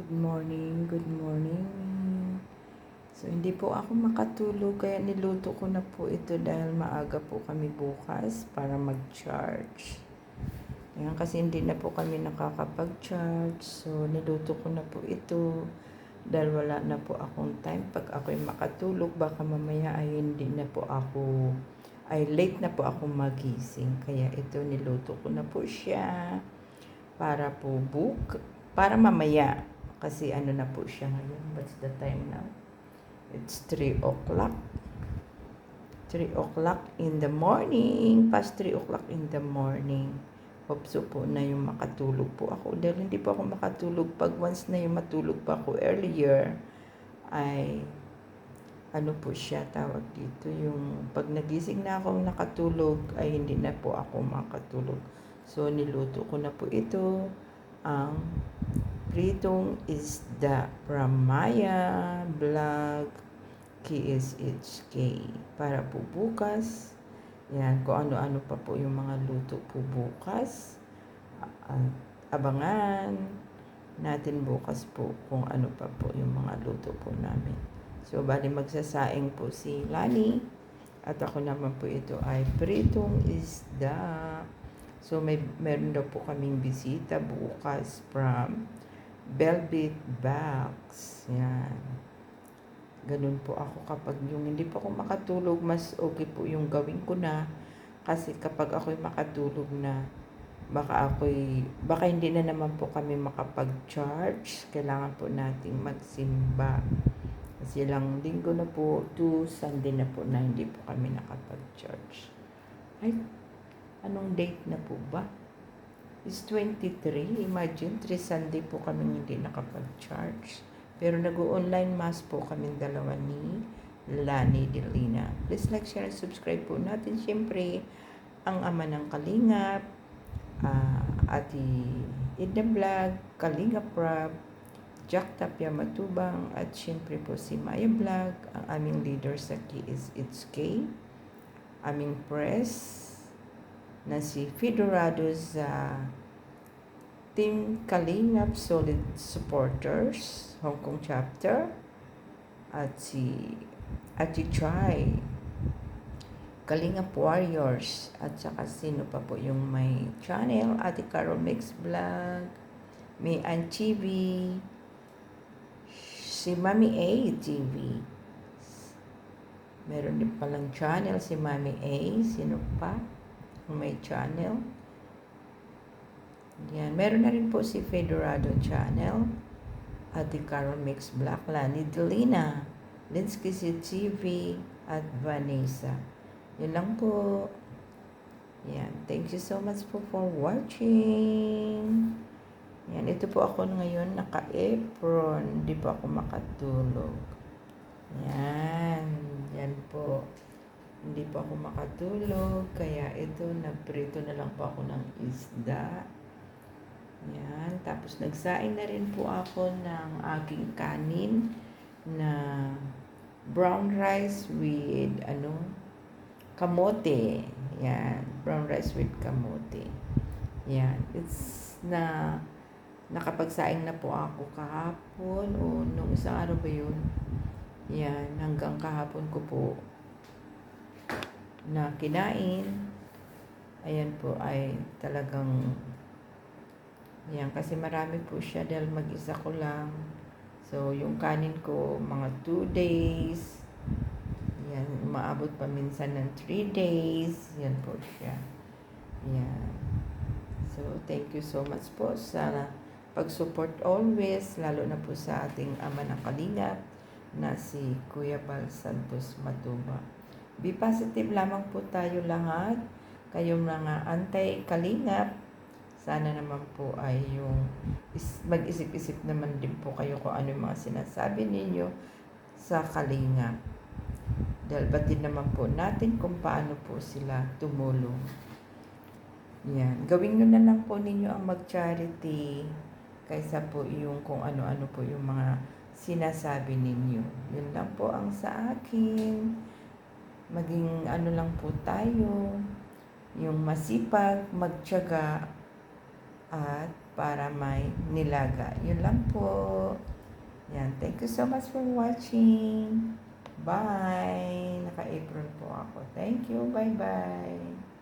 Good morning, good morning. So, hindi po ako makatulog kaya niluto ko na po ito dahil maaga po kami bukas para mag-charge. Ayan, kasi hindi na po kami nakakapag-charge. So, niluto ko na po ito dahil wala na po akong time. Pag ako'y makatulog, baka mamaya ay hindi na po ako, ay late na po ako magising. Kaya ito, niluto ko na po siya para po para mamaya. Kasi ano na po siya ngayon. What's the time now? It's 3 o'clock. 3 o'clock in the morning. Past 3 o'clock in the morning. Hopso po na yung makatulog po ako. Dahil hindi po ako makatulog. Pag once na yung matulog pa ako earlier, ay ano po siya tawag dito. Yung pag nagising na akong nakatulog, ay hindi na po ako makatulog. So, niluto ko na po ito. Ang pritong isda from Maya Vlog KSHK para po bukas. Yan, kung ano-ano pa po yung mga luto po bukas. Abangan natin bukas po kung ano pa po yung mga luto po namin. So, bali magsasaing po si Lani at ako naman po ito ay pritong isda. So, meron daw po kaming bisita bukas from Velvet Bags. Yan. Ganun po ako kapag yung hindi po ako makatulog, mas okay po yung gawin ko na. Kasi kapag ako'y makatulog na, baka hindi na naman po kami makapag-charge. Kailangan po nating magsimba. Kasi lang linggo na po, to Sunday na po na hindi po kami nakapag-charge. Ay, anong date na po ba? It's 23. Imagine, 3 Sunday po kami hindi nakapag-charge. Pero nag-online mass po kami dalawa ni Lani Delina. Please like, share, and subscribe po natin. Siyempre, ang ama ng Kalingap, Ate Ida Vlog, Kalingap Rab, Jack Tapia Matubang, at siyempre po si Maya Vlog, ang aming leader sa KSHK, aming press, na si Fedorado sa Team Kalingap Solid Supporters Hong Kong Chapter, at si Ate Chai Kalingap Warriors, at saka sino pa po yung may channel, Ate Carol Mix Vlog, may Ann TV, si Mami A TV, meron din palang channel si Mami A, sino pa may channel. Yan. Meron na rin po si Fedorado channel, Ate Carol Mix Black, Lani Delina, Linsky TV, at Vanessa. Yun lang po. Yan. Thank you so much po for watching. Yan. Ito po ako ngayon naka-apron. Hindi po ako makatulog. Yan. Yan po. Hindi pa ako makatulog, kaya ito, nagprito na lang po ako ng isda. Yan, tapos nagsaing na rin po ako ng aking kanin na brown rice with kamote. Yan, brown rice with kamote. Yan, nakapagsaing na po ako kahapon o nung isang araw ba yun? Yan, hanggang kahapon ko po na kinain. Ayan po ay talagang yan, kasi marami po siya dahil mag-isa ko lang. So, yung kanin ko mga 2 days. Yan, umaabot pa minsan ng 3 days. Yan po siya. Yan. So, thank you so much po sa pag-support always, lalo na po sa ating ama ng Kalingap na si Kuya Bal Santos Matuba. Be positive lamang po tayo lahat. Kayong mga anti-Kalingap, sana naman po ay yung mag-isip-isip naman din po kayo kung ano yung mga sinasabi ninyo sa Kalingap. Dahil batid naman po natin kung paano po sila tumulong. Yan. Gawin nyo na lang po ninyo ang mag-charity kaysa po yung kung ano-ano po yung mga sinasabi ninyo. Yun lang po ang sa akin. Maging lang po tayo, yung masipag, magtiyaga, at para may nilaga. Yun lang po. Yan. Thank you so much for watching. Bye! Naka-apron po ako. Thank you. Bye-bye.